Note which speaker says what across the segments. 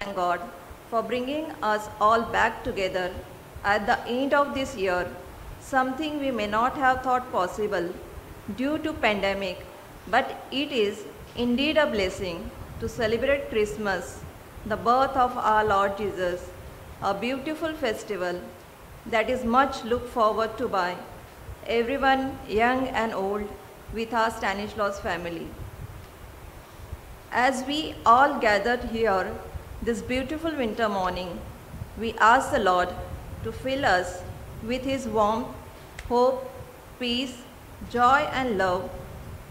Speaker 1: thank God for bringing us all back together at the end of this year, something we may not have thought possible due to pandemic, but it is indeed a blessing to celebrate Christmas, the birth of our Lord Jesus, a beautiful festival that is much looked forward to by everyone, young and old, with our Stanislaus family. As we all gathered here this beautiful winter morning, we ask the Lord to fill us with His warmth, hope, peace, joy and love,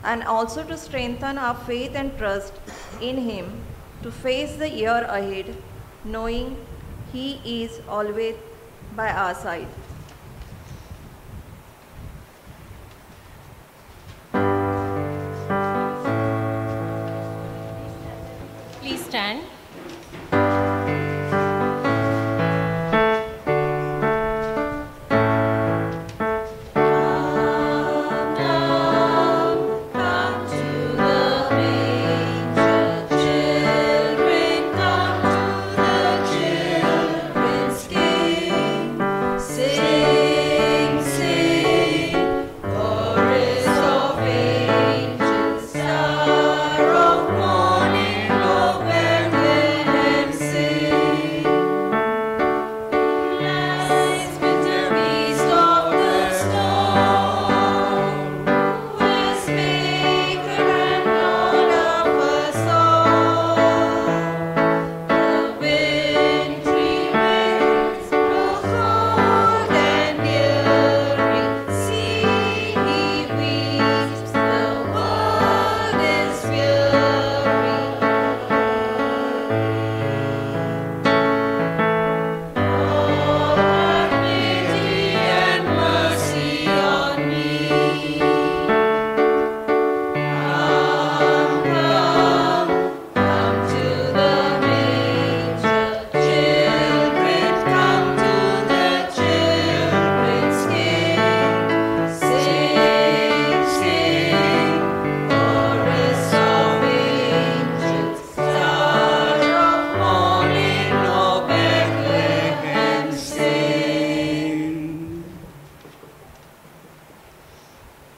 Speaker 1: and also to strengthen our faith and trust in Him to face the year ahead, knowing He is always by our side.
Speaker 2: Please stand.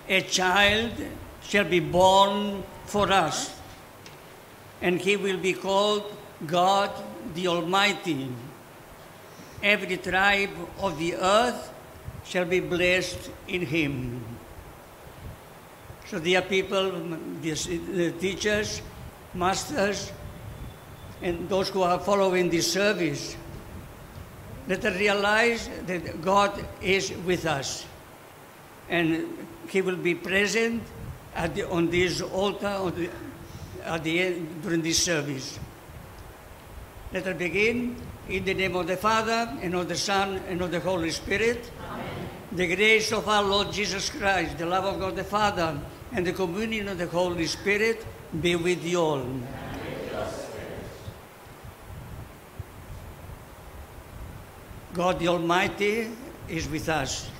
Speaker 3: A child shall be born for us, and he will be called God the Almighty. Every tribe of the earth shall be blessed in him. So dear people, the teachers, masters, and those who are following this service, let us realize that God is with us. And He will be present on this altar at the end, during this service. Let us begin in the name of the Father, and of the Son, and of the Holy Spirit.
Speaker 2: Amen.
Speaker 3: The grace of our Lord Jesus Christ, the love of God the Father, and the communion of the Holy Spirit be with you all. God the Almighty is with us.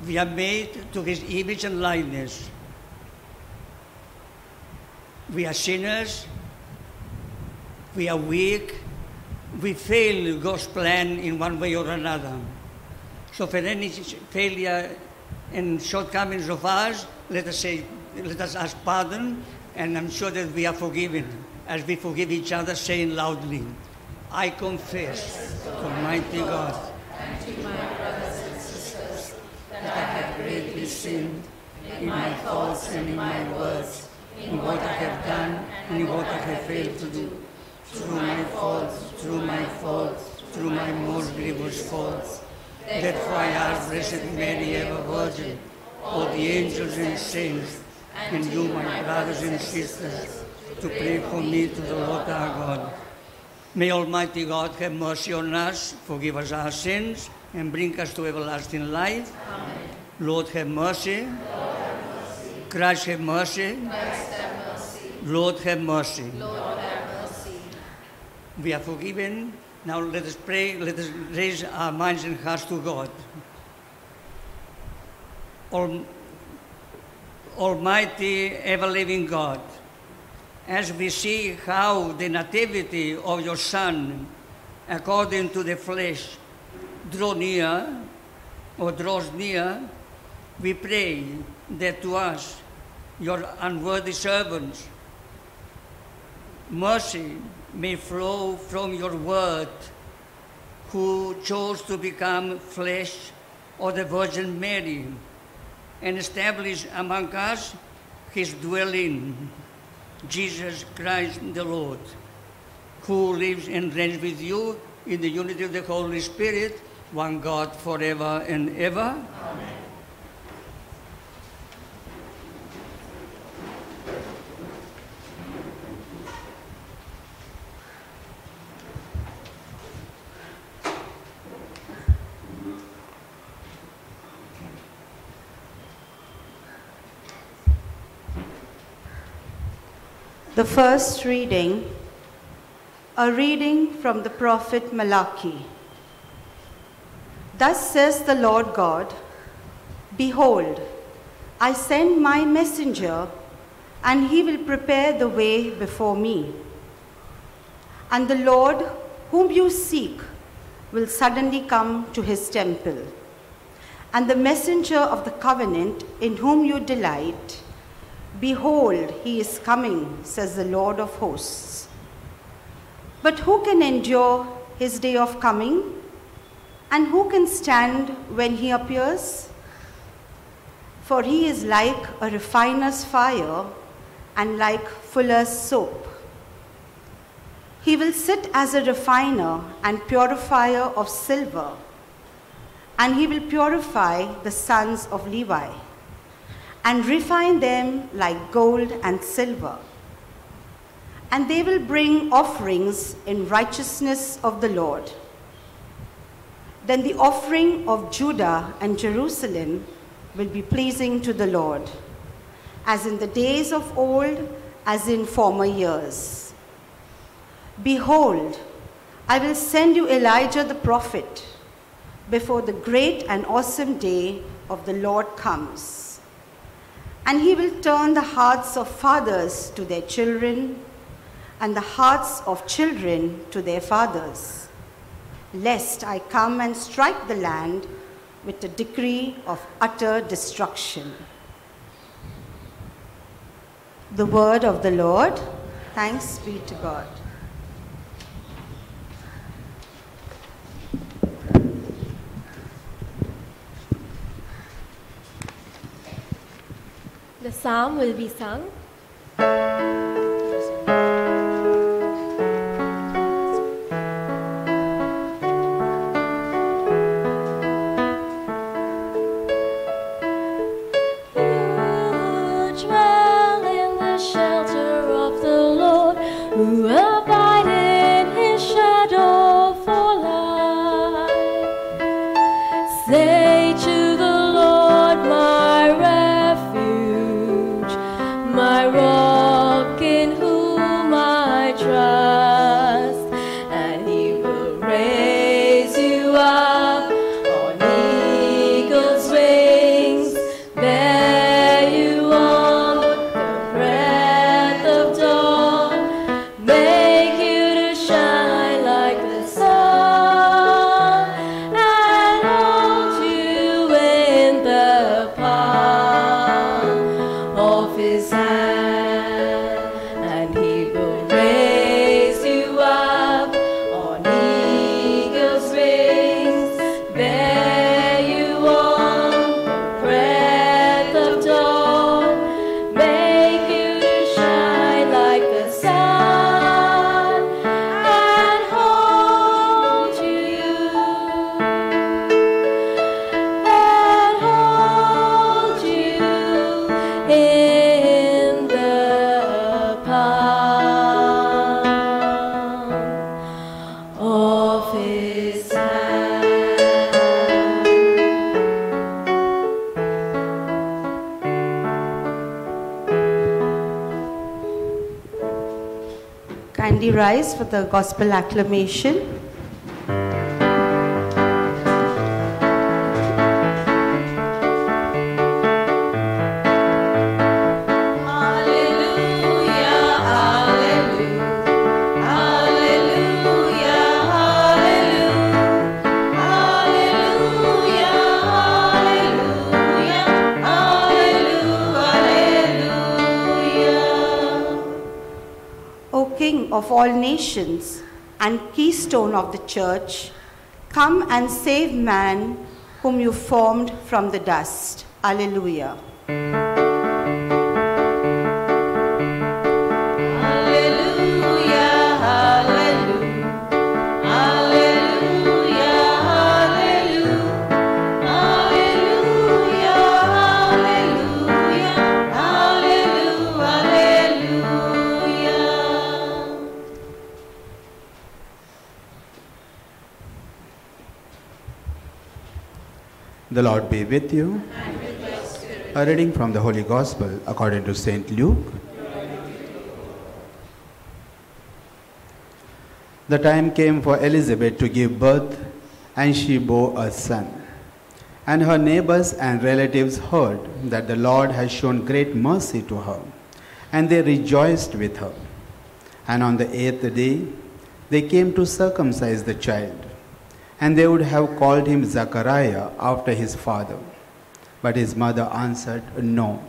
Speaker 3: We are made to His image and likeness. We are sinners. We are weak. We fail God's plan in one way or another. So for any failure and shortcomings of ours, let us ask pardon, and I'm sure that we are forgiven as we forgive each other, saying loudly, I confess to Almighty God
Speaker 4: and to my brothers and sisters that I have greatly sinned in my thoughts and in my words, in what I have done and in what I have failed to do, through my faults, through my most grievous faults. Therefore I ask Blessed Mary, ever Virgin, all the angels and saints, and you, my brothers and sisters, to pray for me to the Lord our God.
Speaker 3: May Almighty God have mercy on us, forgive us our sins, and bring us to everlasting life.
Speaker 4: Amen.
Speaker 3: Lord have mercy.
Speaker 4: Lord have mercy.
Speaker 3: Christ have mercy.
Speaker 4: Christ have mercy.
Speaker 3: Lord have mercy.
Speaker 4: Lord have mercy.
Speaker 3: We are forgiven. Now let us pray, let us raise our minds and hearts to God. Almighty, ever-living God, as we see how the nativity of your Son, according to the flesh, draws near, we pray that to us, your unworthy servants, mercy may flow from your word, who chose to become flesh of the Virgin Mary and establish among us his dwelling, Jesus Christ the Lord, who lives and reigns with you in the unity of the Holy Spirit, one God forever and ever.
Speaker 4: Amen.
Speaker 5: The first reading, a reading from the prophet Malachi. Thus says the Lord God, behold, I send my messenger, and he will prepare the way before me. And the Lord whom you seek will suddenly come to his temple. And the messenger of the covenant in whom you delight, behold, he is coming, says the Lord of hosts. But who can endure his day of coming? And who can stand when he appears? For he is like a refiner's fire and like fuller's soap. He will sit as a refiner and purifier of silver, and he will purify the sons of Levi, and refine them like gold and silver. And they will bring offerings in righteousness of the Lord. Then the offering of Judah and Jerusalem will be pleasing to the Lord, as in the days of old, as in former years. Behold, I will send you Elijah the prophet before the great and awesome day of the Lord comes. And he will turn the hearts of fathers to their children, and the hearts of children to their fathers, lest I come and strike the land with a decree of utter destruction. The word of the Lord. Thanks be to God.
Speaker 6: The psalm will be sung.
Speaker 7: Who abide in his shadow for life. Say to the Lord, my refuge, my rock in whom I trust, and he will raise you up on eagle's wings, bear you on the breath of dawn, make you to shine like the sun, and hold you in the palm of his hand, and he will raise you up on eagle's wings, bear you on the breath of dawn, make you to shine like the sun, and hold you in the palm of his hand.
Speaker 5: Kindly rise for the gospel acclamation.
Speaker 7: Hallelujah,
Speaker 5: of all nations and keystone of the church, come and save man whom you formed from the dust. Alleluia.
Speaker 8: The Lord be with you. And with your spirit. A reading from the Holy Gospel according to St. Luke. The time came for Elizabeth to give birth, and she bore a son. And her neighbors and relatives heard that the Lord had shown great mercy to her, and they rejoiced with her. And on the 8th day, they came to circumcise the child. And they would have called him Zachariah after his father. But his mother answered, "No,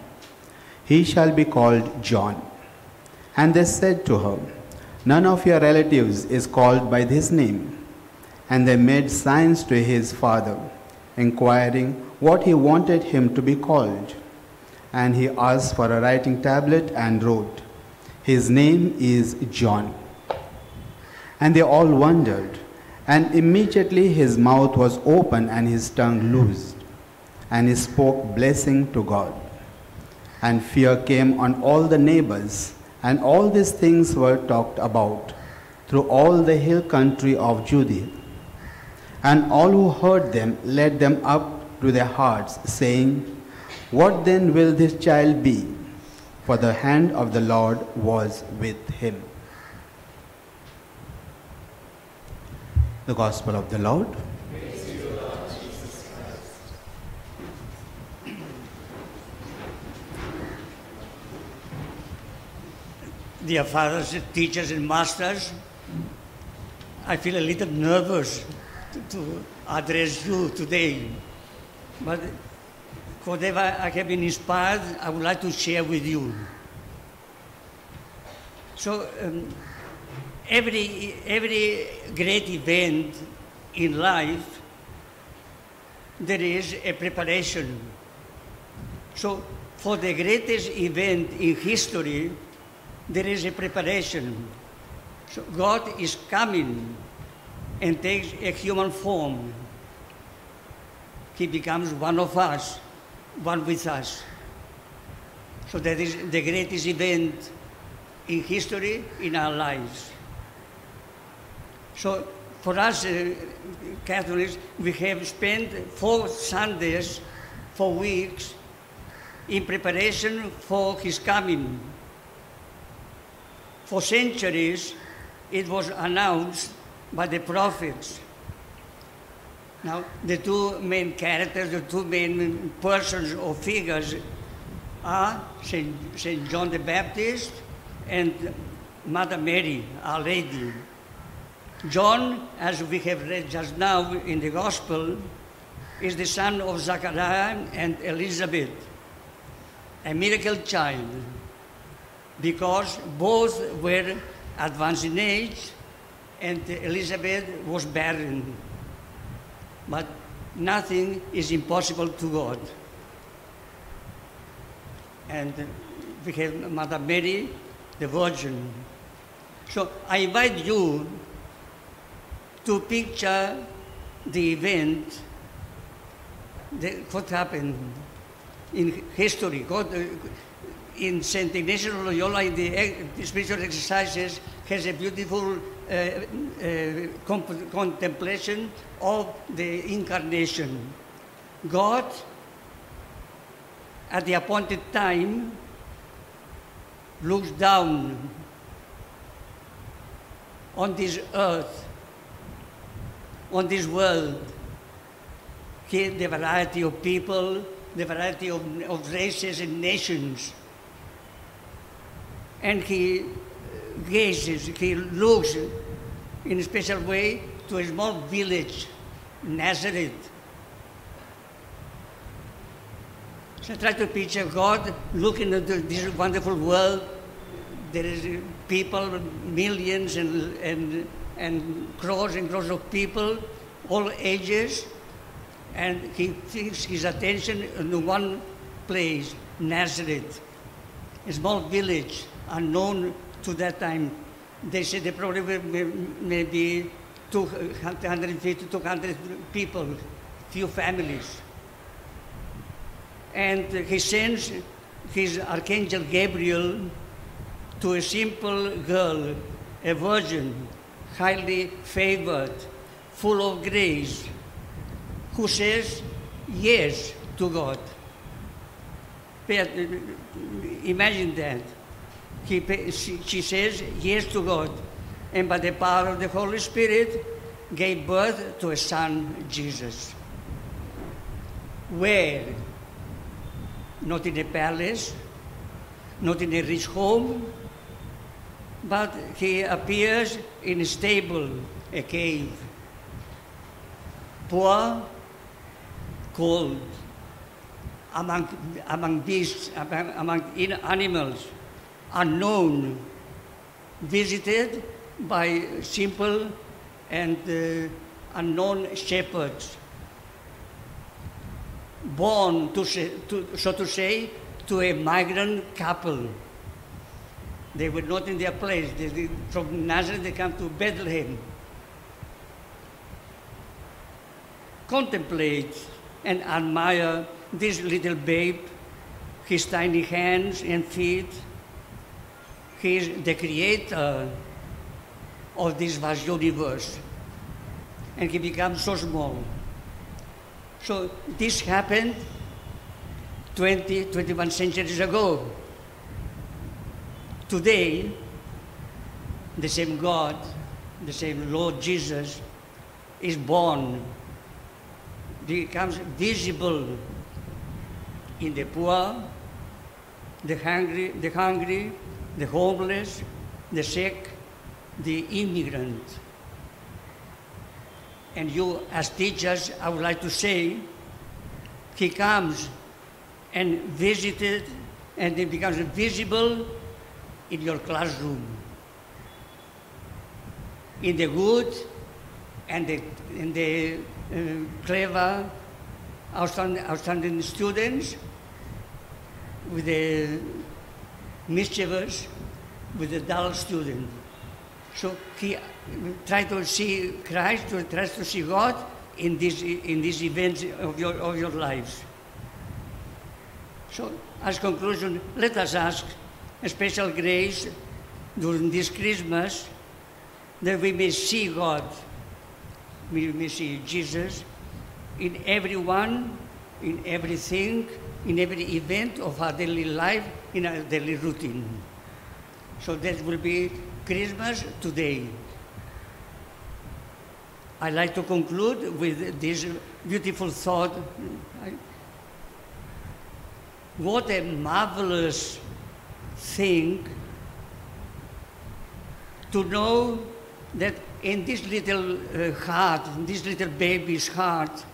Speaker 8: he shall be called John." And they said to her, "None of your relatives is called by this name." And they made signs to his father, inquiring what he wanted him to be called. And he asked for a writing tablet and wrote, "His name is John." And they all wondered. And immediately his mouth was open and his tongue loosed, and he spoke blessing to God. And fear came on all the neighbors, and all these things were talked about through all the hill country of Judea. And all who heard them led them up to their hearts, saying, "What then will this child be?" For the hand of the Lord was with him. The Gospel of the Lord.
Speaker 4: Praise to you, Lord Jesus Christ.
Speaker 3: Dear fathers, teachers, and masters, I feel a little nervous to address you today, but whatever I have been inspired, I would like to share with you. So, every great event in life, there is a preparation. So for the greatest event in history, there is a preparation. So God is coming and takes a human form. He becomes one of us, one with us. So that is the greatest event in history, in our lives. So for us Catholics, we have spent 4 Sundays, 4 weeks, in preparation for his coming. For centuries, it was announced by the prophets. Now, the 2 main characters, the 2 main persons or figures are Saint John the Baptist and Mother Mary, Our Lady. John, as we have read just now in the Gospel, is the son of Zachariah and Elizabeth, a miracle child, because both were advanced in age and Elizabeth was barren. But nothing is impossible to God. And we have Mother Mary, the Virgin. So I invite you to picture the event, what happened in history. In St. Ignatius of Loyola, in the spiritual exercises, has a beautiful contemplation of the incarnation. God, at the appointed time, looks down on this earth, on this world, the variety of people, the variety of races and nations. And he gazes, he looks in a special way to a small village, Nazareth. So I try to picture God looking at this wonderful world. There is people, millions and crores of people, all ages, and he fixed his attention in one place, Nazareth, a small village, unknown to that time. They said there probably maybe 250, 200 people, few families. And he sends his Archangel Gabriel to a simple girl, a virgin, highly favored, full of grace, who says yes to God. Imagine that. She says yes to God, and by the power of the Holy Spirit gave birth to a son, Jesus. Where? Not in a palace, not in a rich home, but he appears in a stable, a cave, poor, cold, among beasts, among animals, unknown, visited by simple and unknown shepherds, born, so to say, to a migrant couple. They were not in their place. From Nazareth, they come to Bethlehem. Contemplate and admire this little babe, his tiny hands and feet. He is the creator of this vast universe, and he becomes so small. So this happened 21 centuries ago. Today, the same God, the same Lord Jesus is born, becomes visible in the poor, the hungry, the homeless, the sick, the immigrant. And you, as teachers, I would like to say, he comes and visited, and it becomes visible in your classroom, in the good and in the clever, outstanding students, with the mischievous, with the dull student. So he tries to see Christ, tries to see God in these events of your lives. So, as conclusion, let us ask a special grace during this Christmas that we may see God, we may see Jesus in everyone, in everything, in every event of our daily life, in our daily routine. So that will be Christmas today. I'd like to conclude with this beautiful thought. What a marvelous thing to know that in this little heart, in this little baby's heart,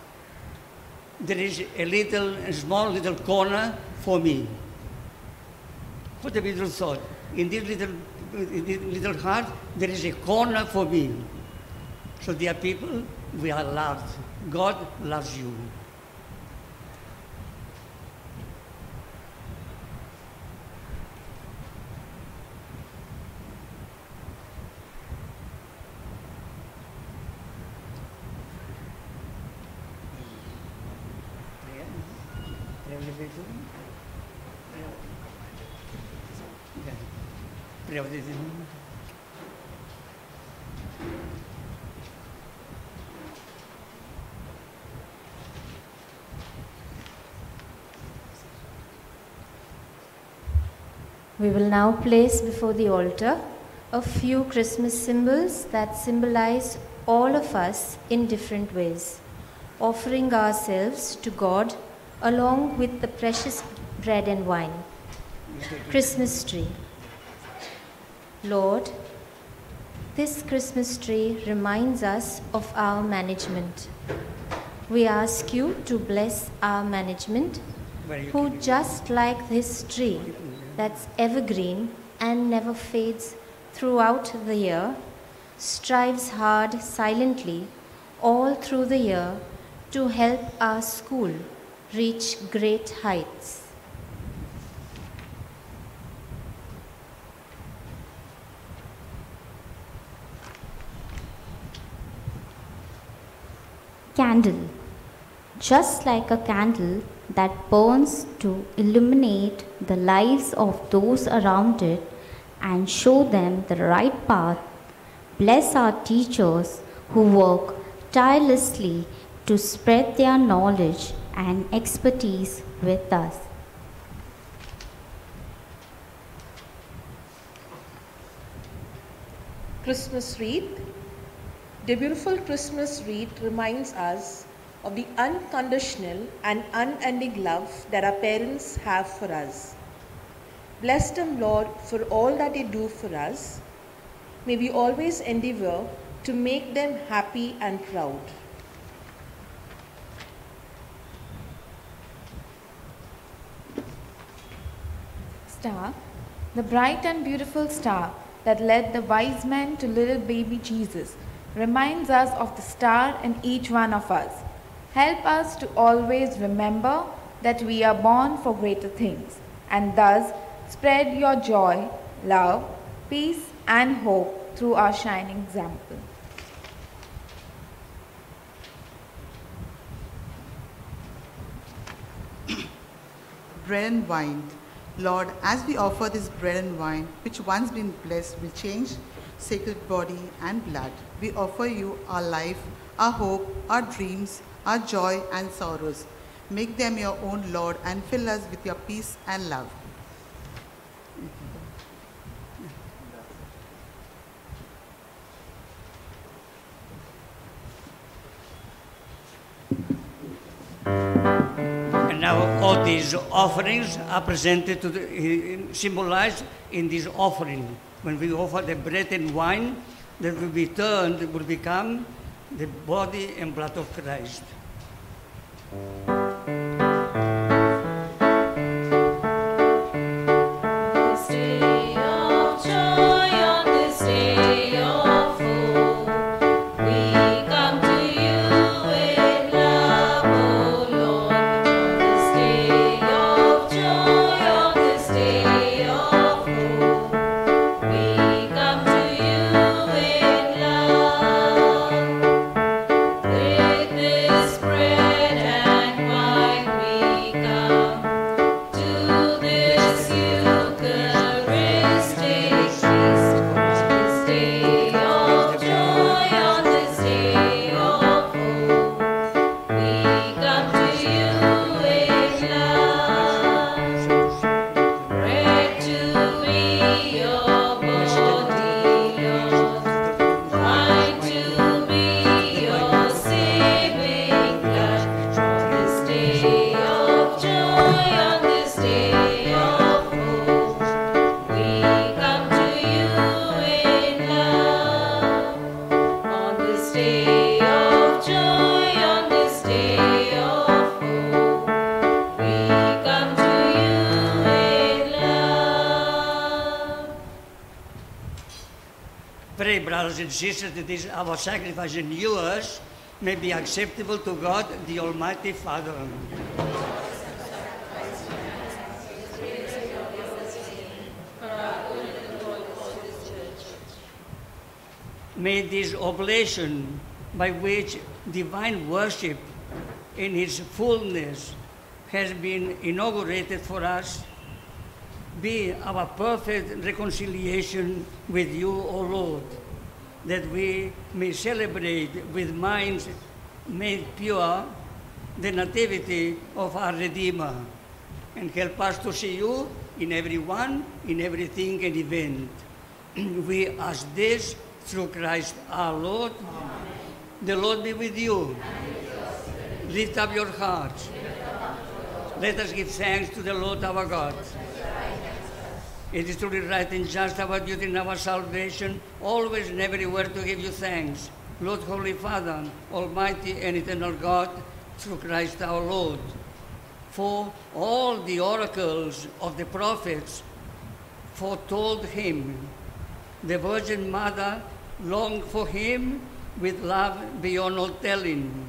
Speaker 3: there is a small little corner for me. What a beautiful thought. In this little heart, there is a corner for me. So, dear people, we are loved. God loves you.
Speaker 6: We will now place before the altar a few Christmas symbols that symbolize all of us in different ways, offering ourselves to God along with the precious bread and wine. Christmas tree. Lord, this Christmas tree reminds us of our management. We ask you to bless our management, who just like this tree that's evergreen and never fades throughout the year, strives hard silently all through the year to help our school reach great heights.
Speaker 9: Candle. Just like a candle that burns to illuminate the lives of those around it and show them the right path, bless our teachers who work tirelessly to spread their knowledge and expertise with us.
Speaker 10: Christmas wreath. The beautiful Christmas wreath reminds us of the unconditional and unending love that our parents have for us. Bless them, Lord, for all that they do for us. May we always endeavor to make them happy and proud.
Speaker 11: Star. The bright and beautiful star that led the wise men to little baby Jesus reminds us of the star in each one of us. Help us to always remember that we are born for greater things, and thus spread your joy, love, peace, and hope through our shining example.
Speaker 12: Bread and wine. Lord, as we offer this bread and wine, which once been blessed will change sacred body and blood, we offer you our life, our hope, our dreams, our joy and sorrows. Make them your own, Lord, and fill us with your peace and love.
Speaker 3: And now all these offerings are presented to symbolized in this offering. When we offer the bread and wine, that will be turned, will become the body and blood of Christ. Pray, brothers and sisters, that this our sacrifice and yours may be acceptable to God, the Almighty Father. May this oblation, by which divine worship in its fullness has been inaugurated for us, be our perfect reconciliation with you, O Lord, that we may celebrate with minds made pure the nativity of our Redeemer, and help us to see you in everyone, in everything and event. We ask this through Christ our Lord. Amen. The Lord be with you. Lift up your hearts. Let us give thanks to the Lord our God. It is truly right and just, our duty and our salvation, always and everywhere to give you thanks. Lord, Holy Father, Almighty and eternal God, through Christ our Lord. For all the oracles of the prophets foretold him, The Virgin Mother longed for him with love beyond all telling.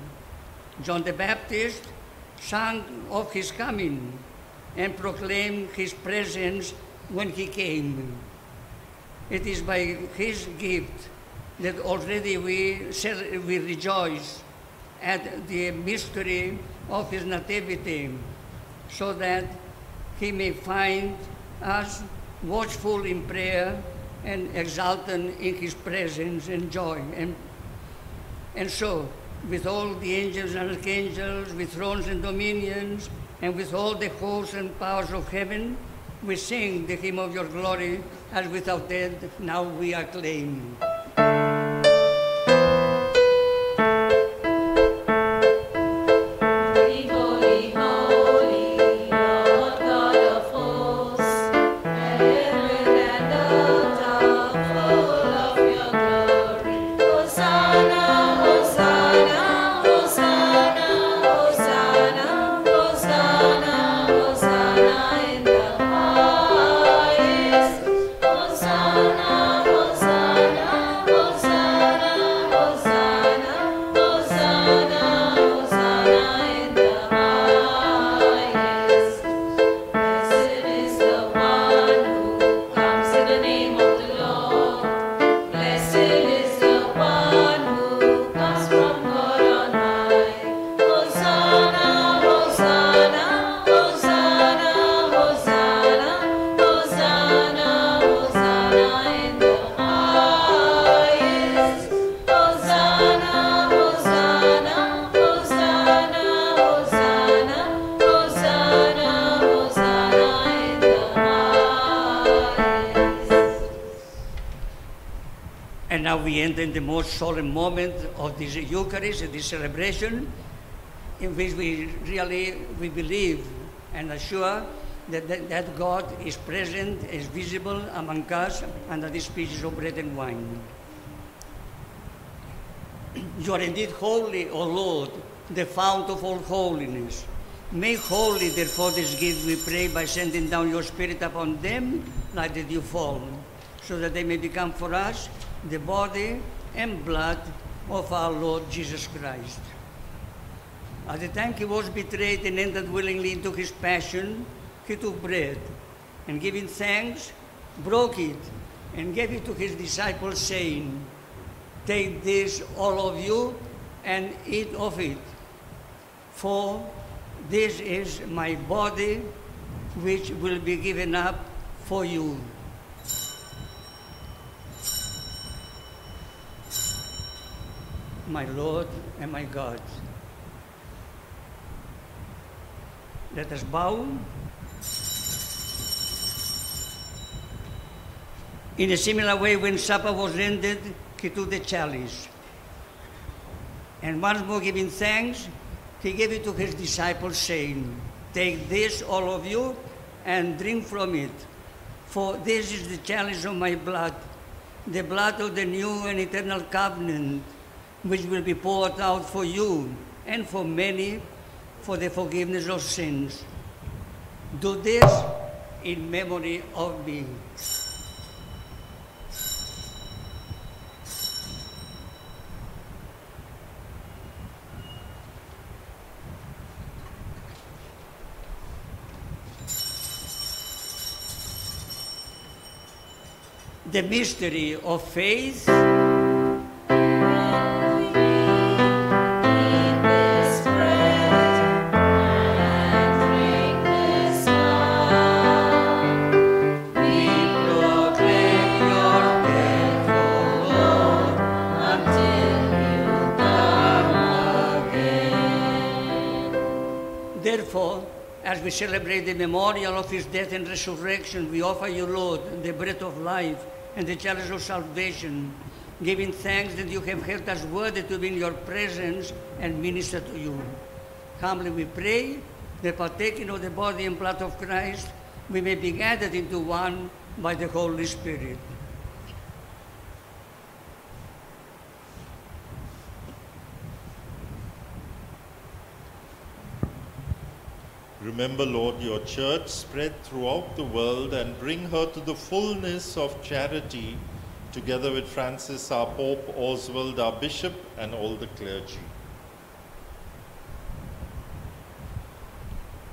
Speaker 3: John the Baptist sang of his coming and proclaimed his presence when he came. It is by his gift that already we rejoice at the mystery of his nativity, so that he may find us watchful in prayer and exultant in his presence and joy. And so, with all the angels and archangels, with thrones and dominions, and with all the hosts and powers of heaven, we sing the hymn of your glory, as without end now we acclaim. And now we enter in the most solemn moment of this Eucharist, this celebration, in which we believe and are sure that God is present, is visible among us under this species of bread and wine. You are indeed holy, O Lord, the fount of all holiness. Make holy, therefore, this gift, we pray, by sending down your Spirit upon them like the dew fall, so that they may become for us the body and blood of our Lord Jesus Christ. At the time he was betrayed and entered willingly into his passion, he took bread, and giving thanks, broke it, and gave it to his disciples, saying, "Take this, all of you, and eat of it, for this is my body, which will be given up for you." My Lord and my God. Let us bow. In a similar way, when supper was ended, he took the chalice, and once more giving thanks, he gave it to his disciples, saying, "Take this, all of you, and drink from it, for this is the chalice of my blood, the blood of the new and eternal covenant, which will be poured out for you and for many for the forgiveness of sins. Do this in memory of me." The mystery of faith. Therefore, as we celebrate the memorial of his death and resurrection, we offer you, Lord, the bread of life and the chalice of salvation, giving thanks that you have held us worthy to be in your presence and minister to you. Humbly we pray that, partaking of the body and blood of Christ, we may be gathered into one by the Holy Spirit.
Speaker 13: Remember, Lord, your church spread throughout the world and bring her to the fullness of charity together with Francis, our Pope, Oswald, our Bishop, and all the clergy.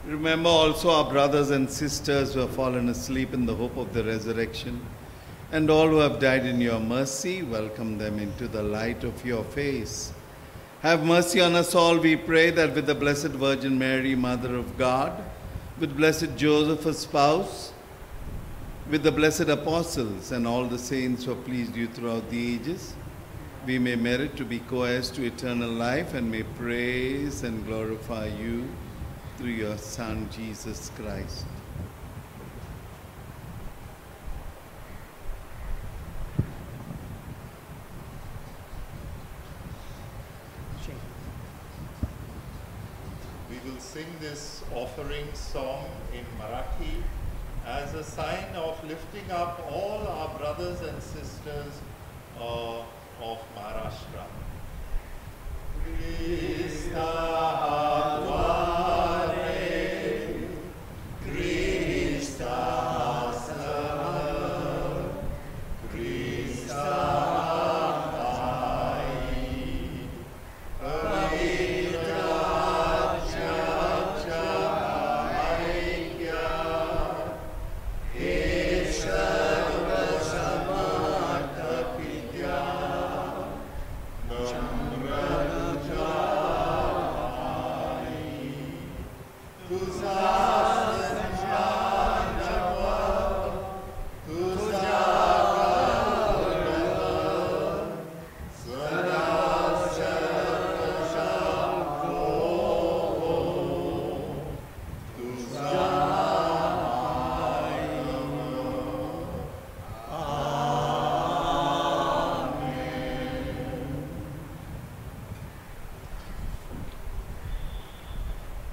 Speaker 14: Remember also our brothers and sisters who have fallen asleep in the hope of the resurrection, and all who have died in your mercy. Welcome them into the light of your face. Have mercy on us all, we pray, that with the Blessed Virgin Mary, Mother of God, with blessed Joseph, her spouse, with the blessed apostles and all the saints who have pleased you throughout the ages, we may merit to be co-heirs to eternal life and may praise and glorify you through your Son, Jesus Christ.
Speaker 13: We will sing this offering song in Marathi as a sign of lifting up all our brothers and sisters of Maharashtra. Krista Advare, Krista Sar, Krista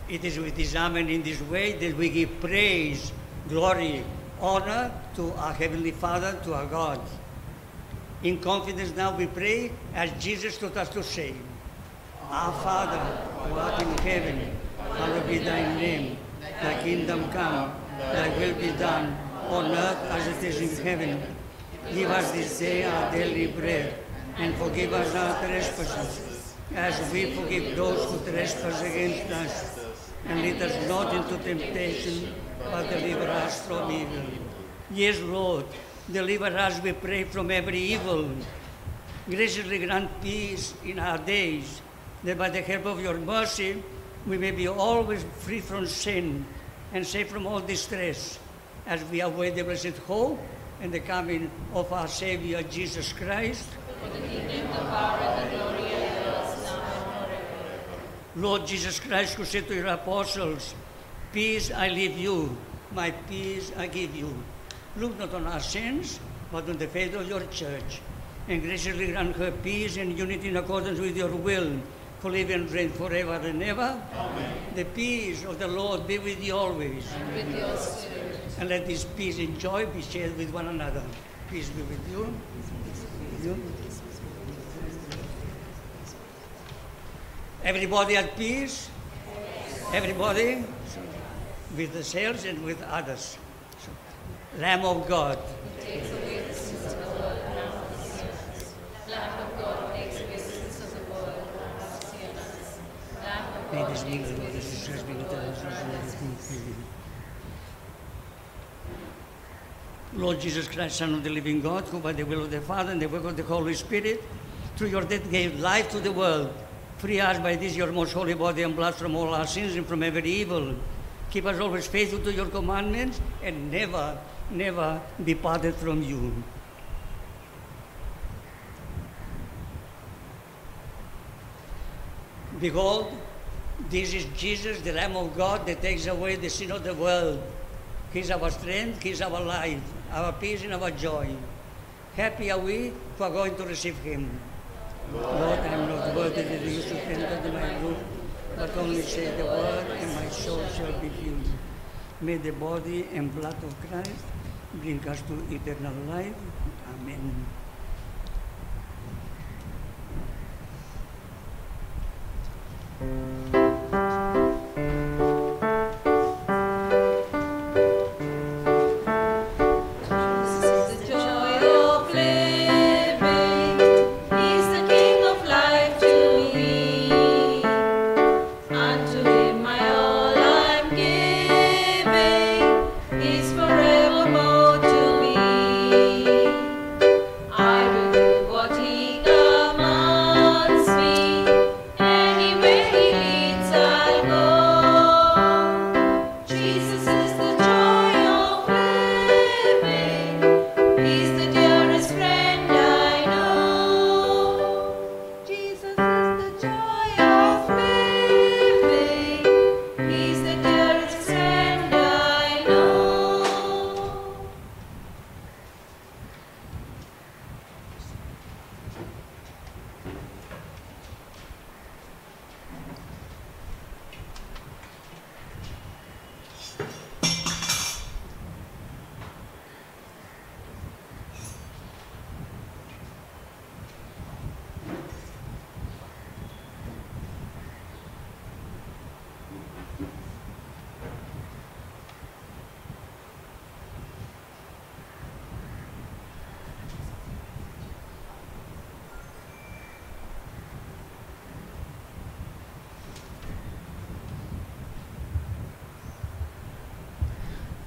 Speaker 3: It is with this Amen in this way that we give praise, glory, honor to our Heavenly Father, to our God. In confidence now we pray as Jesus taught us to say, Our Father, who art in heaven, hallowed be thy name. Thy kingdom come, thy will be done, on earth as it is in heaven. Give us this day our daily bread, and forgive us our trespasses, as we forgive those who trespass against us. And lead us not into temptation, but deliver us from evil. Yes, Lord, deliver us, we pray, from every evil. Graciously grant peace in our days, that by the help of your mercy, we may be always free from sin and safe from all distress, as we await the blessed hope and the coming of our Savior, Jesus Christ.
Speaker 2: For the kingdom, the power, and the glory, and yours now and forever.
Speaker 3: Lord Jesus Christ, who said to your apostles, Peace I leave you, my peace I give you. Look not on our sins, but on the faith of your church, and graciously grant her peace and unity in accordance with your will, who live and reign forever and ever.
Speaker 2: Amen.
Speaker 3: The peace of the Lord be with you always.
Speaker 2: And with your spirit.
Speaker 3: And let this peace and joy be shared with one another. Peace be with you. With you. Everybody at peace? Everybody? With themselves and with others. So, Lamb of God.
Speaker 2: Takes away the sins of the world, and have mercy on us. Lamb of God, takes away the sins of the world, and have mercy on us. Lamb of
Speaker 3: May
Speaker 2: God,
Speaker 3: this
Speaker 2: takes
Speaker 3: meal
Speaker 2: away
Speaker 3: of
Speaker 2: the
Speaker 3: Jesus
Speaker 2: sins
Speaker 3: Christ
Speaker 2: of
Speaker 3: be
Speaker 2: the
Speaker 3: with
Speaker 2: world,
Speaker 3: us.
Speaker 2: and have mercy on us.
Speaker 3: Lord Jesus Christ, Son of the living God, who by the will of the Father and the work of the Holy Spirit, through your death gave life to the world, free us by this your most holy body and blood from all our sins and from every evil. Keep us always faithful to your commandments and never, never be parted from you. Behold, this is Jesus, the Lamb of God, that takes away the sin of the world. He is our strength, He is our life, our peace and our joy. Happy are we who are going to receive Him. Lord, I am not worthy that you should enter under my roof, but only say the word and my soul shall be healed. May the body and blood of Christ bring us to eternal life. Amen.
Speaker 1: The joy of living.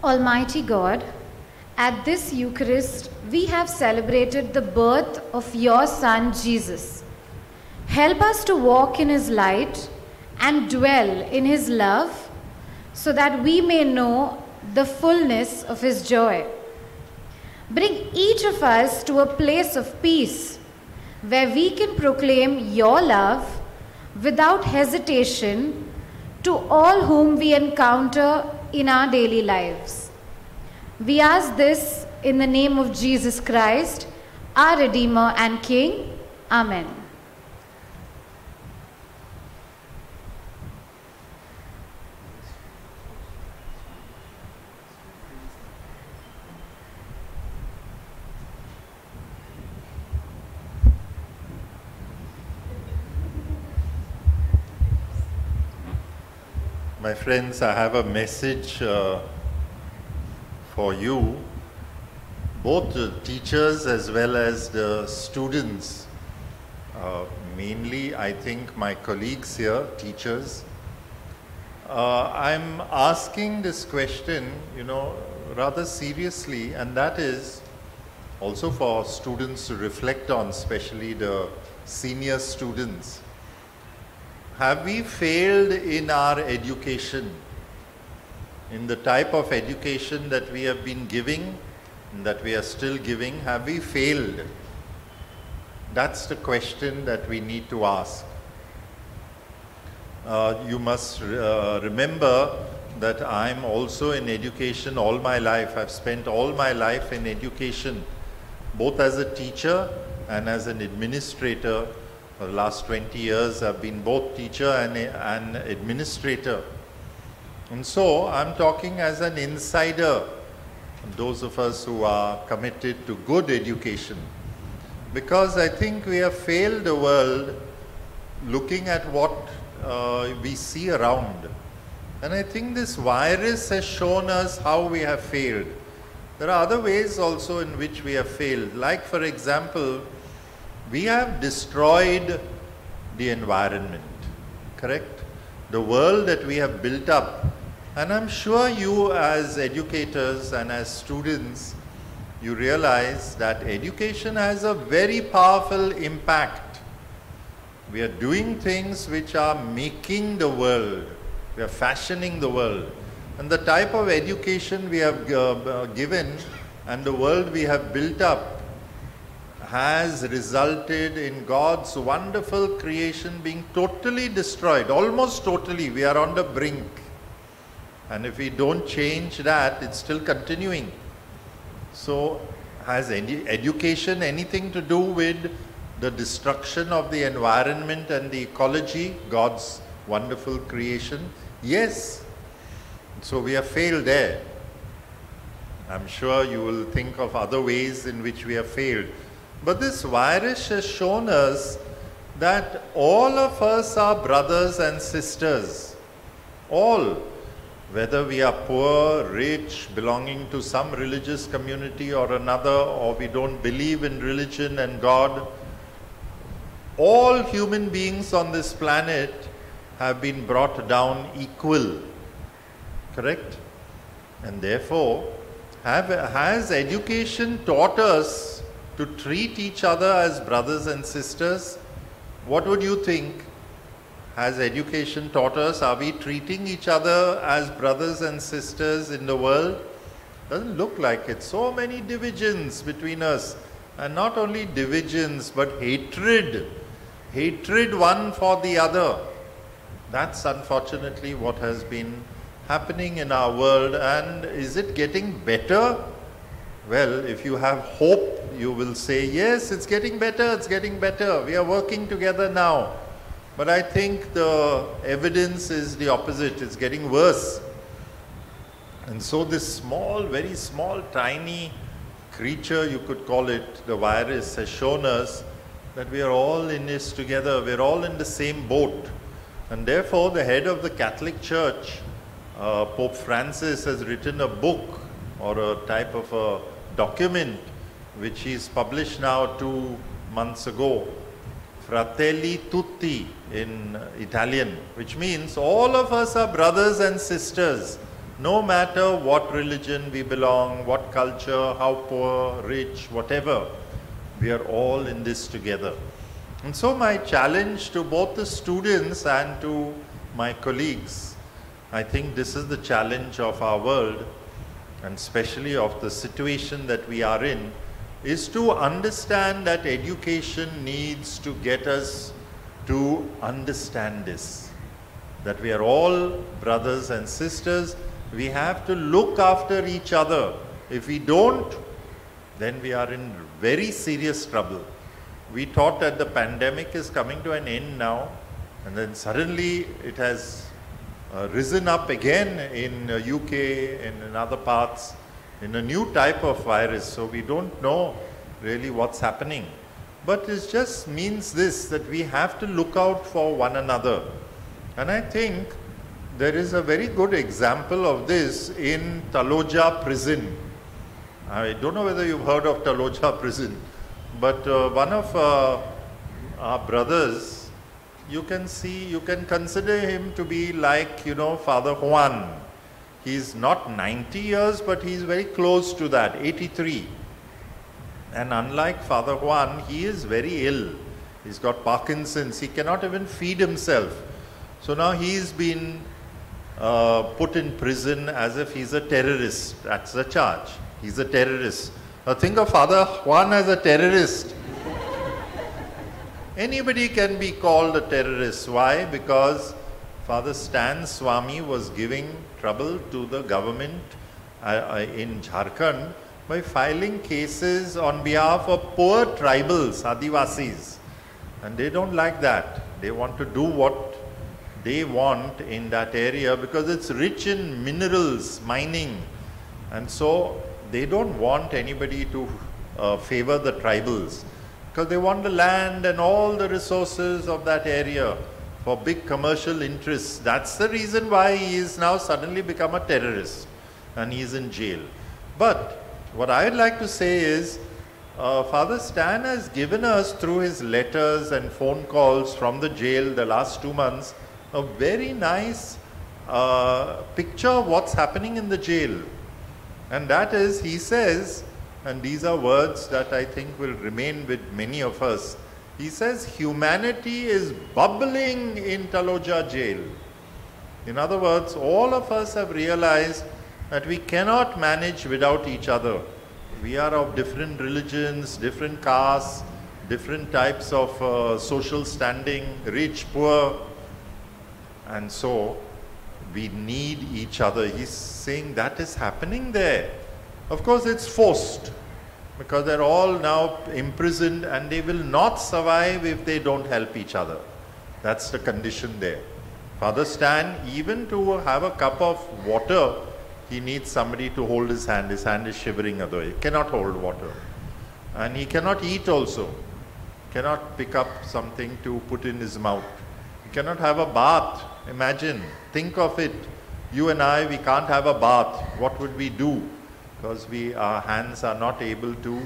Speaker 15: Almighty God, at this Eucharist, we have celebrated the birth of your Son, Jesus. Help us to walk in his light and dwell in his love, so that we may know the fullness of his joy. Bring each of us to a place of peace, where we can proclaim your love without hesitation to all whom we encounter in our daily lives. We ask this in the name of Jesus Christ, our Redeemer and King. Amen.
Speaker 13: My friends, I have a message for you, both the teachers as well as the students. Mainly, I think my colleagues here, teachers. I'm asking this question, rather seriously, and that is also for students to reflect on, especially the senior students. Have we failed in our education, in the type of education that we have been giving, and that we are still giving? Have we failed? That's the question that we need to ask. You must remember that I'm also in education all my life. I've spent all my life in education, both as a teacher and as an administrator. For the last 20 years, I've been both teacher and administrator. And so, I'm talking as an insider, those of us who are committed to good education. Because I think we have failed the world looking at what we see around. And I think this virus has shown us how we have failed. There are other ways also in which we have failed. Like, for example, we have destroyed the environment, correct? The world that we have built up. And I'm sure you as educators and as students, you realize that education has a very powerful impact. We are doing things which are making the world. We are fashioning the world. And the type of education we have given and the world we have built up has resulted in God's wonderful creation being totally destroyed, almost totally. We are on the brink. And if we don't change that, it's still continuing. So, has education anything to do with the destruction of the environment and the ecology, God's wonderful creation? Yes. So we have failed there. I'm sure you will think of other ways in which we have failed. But this virus has shown us that all of us are brothers and sisters. All. Whether we are poor, rich, belonging to some religious community or another, or we don't believe in religion and God, all human beings on this planet have been brought down equal. Correct? And therefore, has education taught us to treat each other as brothers and sisters? What would you think? Has education taught us? Are we treating each other as brothers and sisters in the world? Doesn't look like it. So many divisions between us. And not only divisions, but hatred. Hatred one for the other. That's unfortunately what has been happening in our world. And is it getting better? Well, if you have hope, you will say, yes, it's getting better, it's getting better. We are working together now. But I think the evidence is the opposite. It's getting worse. And so this small, very small, tiny creature, you could call it, the virus, has shown us that we are all in this together. We're all in the same boat. And therefore, the head of the Catholic Church, Pope Francis, has written a book or a type of a document which he's published now 2 months ago. Fratelli tutti in Italian, which means all of us are brothers and sisters. No matter what religion we belong, what culture, how poor, rich, whatever, we are all in this together. And so my challenge to both the students and to my colleagues, I think this is the challenge of our world, and especially of the situation that we are in, is to understand that education needs to get us to understand this. That we are all brothers and sisters. We have to look after each other. If we don't, then we are in very serious trouble. We thought that the pandemic is coming to an end now, and then suddenly it has risen up again in UK and in other parts in a new type of virus. So we don't know really what's happening. But it just means this, that we have to look out for one another. And I think there is a very good example of this in Taloja prison. I don't know whether you've heard of Taloja prison, but one of our brothers, you can consider him to be like, Father Juan. He's not 90 years, but he's very close to that, 83. And unlike Father Juan, he is very ill. He's got Parkinson's. He cannot even feed himself. So now he's been put in prison as if he's a terrorist. That's the charge. He's a terrorist. Now think of Father Juan as a terrorist. Anybody can be called a terrorist. Why? Because Father Stan Swami was giving trouble to the government in Jharkhand by filing cases on behalf of poor tribals, Adivasis. And they don't like that. They want to do what they want in that area because it's rich in minerals, mining. And so they don't want anybody to favor the tribals because they want the land and all the resources of that area for big commercial interests. That's the reason why he is now suddenly become a terrorist and he is in jail. But what I would like to say is, Father Stan has given us through his letters and phone calls from the jail the last 2 months a very nice picture of what's happening in the jail. And that is, he says, and these are words that I think will remain with many of us, he says, humanity is bubbling in Taloja jail. In other words, all of us have realized that we cannot manage without each other. We are of different religions, different castes, different types of social standing, rich, poor. And so we need each other. He's saying that is happening there. Of course, it's forced because they're all now imprisoned and they will not survive if they don't help each other. That's the condition there. Father Stan, even to have a cup of water, he needs somebody to hold his hand. His hand is shivering otherwise. He cannot hold water. And he cannot eat also. Cannot pick up something to put in his mouth. He cannot have a bath. Imagine, think of it. You and I, we can't have a bath. What would we do? Because our hands are not able to,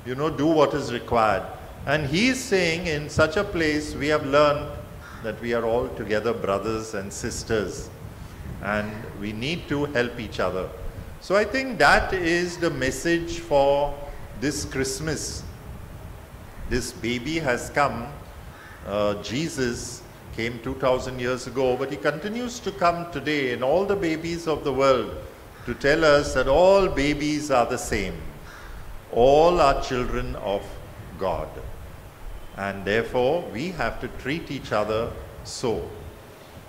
Speaker 13: do what is required. And he is saying in such a place, we have learned that we are all together brothers and sisters. And we need to help each other. So I think that is the message for this Christmas. This baby has come. Jesus came 2000 years ago, but he continues to come today in all the babies of the world to tell us that all babies are the same. All are children of God. And therefore, we have to treat each other so.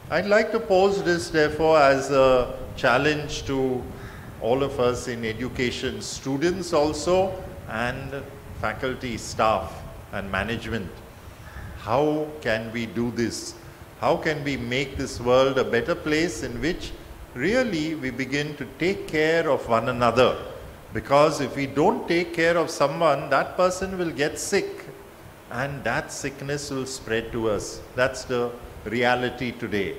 Speaker 13: I'd like to pose this, therefore, as a challenge to all of us in education, students also, and faculty, staff, and management. How can we do this? How can we make this world a better place in which really we begin to take care of one another? Because if we don't take care of someone, that person will get sick, and that sickness will spread to us. That's the reality today.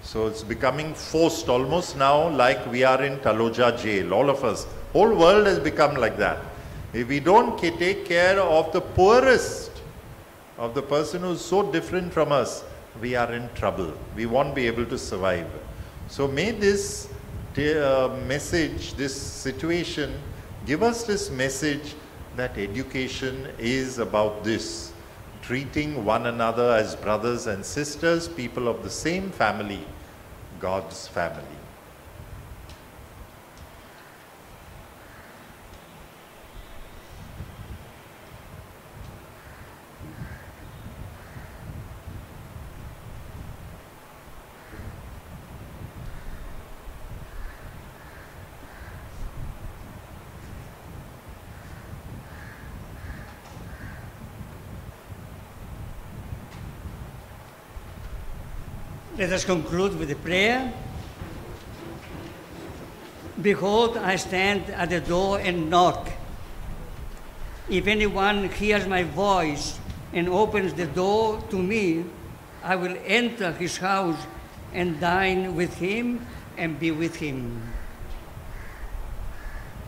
Speaker 13: So it's becoming forced almost now, like we are in Taloja jail, all of us. Whole world has become like that. If we don't take care of the poorest, of the person who's so different from us, we are in trouble. We won't be able to survive. So may this message, this situation, give us this message that education is about this, treating one another as brothers and sisters, people of the same family, God's family.
Speaker 3: Let us conclude with a prayer. Behold, I stand at the door and knock. If anyone hears my voice and opens the door to me, I will enter his house and dine with him and be with him.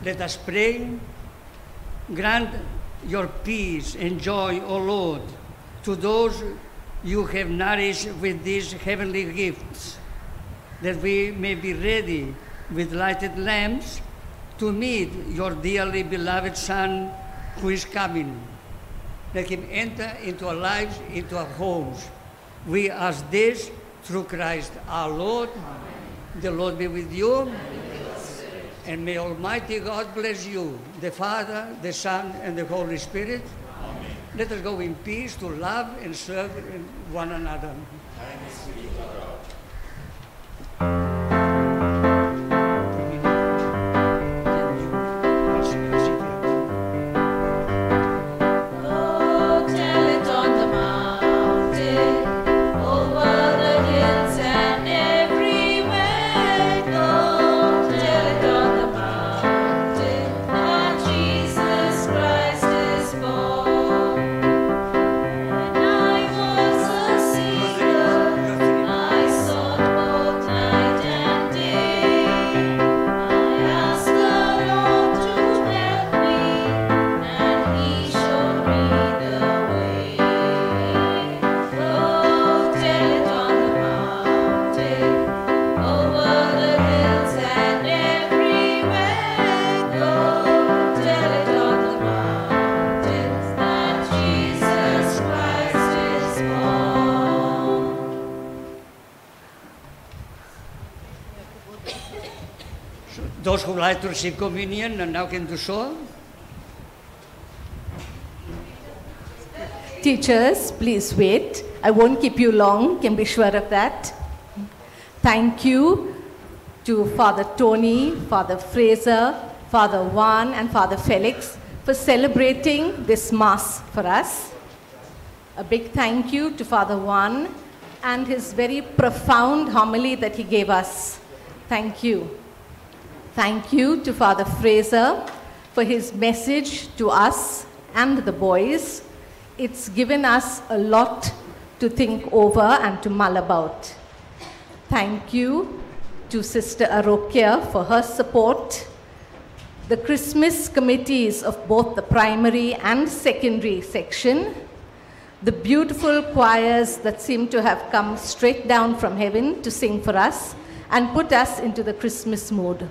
Speaker 3: Let us pray. Grant your peace and joy, O Lord, to those you have nourished with these heavenly gifts, that we may be ready with lighted lamps to meet your dearly beloved Son who is coming. Let him enter into our lives, into our homes. We ask this through Christ our Lord. Amen. The Lord be with you. And may Almighty God bless you, the Father, the Son, and the Holy Spirit. Let us go in peace to love and serve one another.
Speaker 13: Thanks be to God.
Speaker 2: Oh, tell it on the mountain, over the hills and everywhere. Oh, tell it on the mountain that Jesus Christ is born. When I was a sinner, I sought both night and day. I asked the Lord to help me, and He showed me the way. Oh, tell it on the mountain, over the hills and everywhere. Oh, tell it on the mountains that Jesus Christ is born.
Speaker 3: Those who like to receive communion now can do so.
Speaker 16: Teachers, please wait. I won't keep you long, can be sure of that. Thank you to Father Tony, Father Fraser, Father Juan, and Father Felix for celebrating this Mass for us. A big thank you to Father Juan and his very profound homily that he gave us. Thank you. Thank you to Father Fraser for his message to us and the boys. It's given us a lot to think over and to mull about. Thank you to Sister Arokia for her support. The Christmas committees of both the primary and secondary section. The beautiful choirs that seem to have come straight down from heaven to sing for us and put us into the Christmas mood.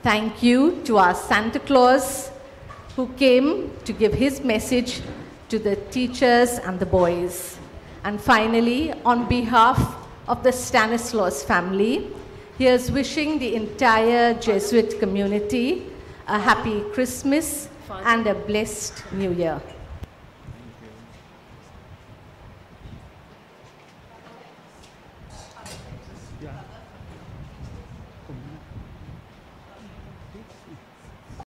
Speaker 16: Thank you to our Santa Claus who came to give his message to the teachers and the boys. And finally, on behalf of the Stanislaus family, here's wishing the entire Jesuit community a happy Christmas and a blessed New Year.
Speaker 3: Yeah.